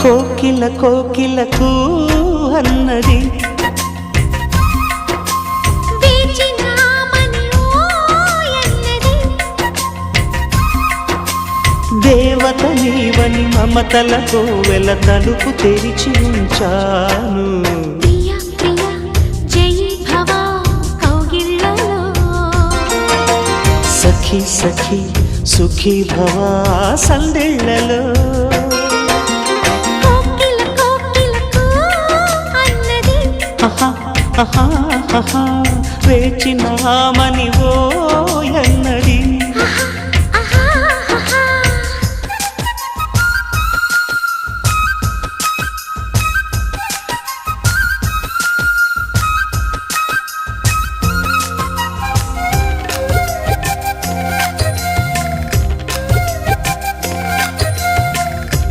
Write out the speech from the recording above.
కోకిల కోకిలకు అన్నది దేవత నీవని మమతల కోవెల తలుపు తెరిచి ఉంచాను. సఖీ సఖీ సుఖీ భవ సందెళ్ళలో వేచినామని